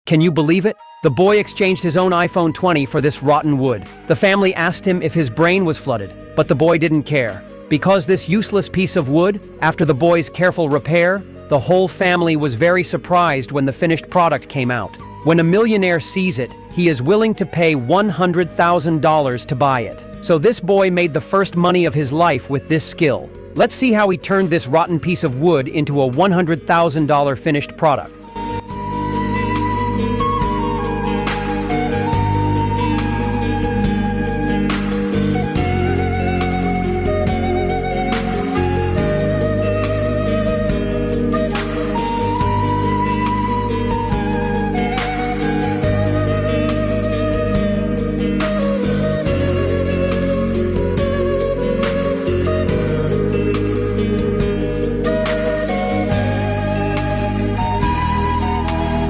Can you believe it? The boy exchanged his own iPhone 20 for this rotten wood. The family asked him if his brain was flooded, but the boy didn't care. Because this useless piece of wood, after the boy's careful repair, the whole family was very surprised when the finished product came out. When a millionaire sees it, he is willing to pay $100,000 to buy it. So this boy made the first money of his life with this skill. Let's see how he turned this rotten piece of wood into a $100,000 finished product.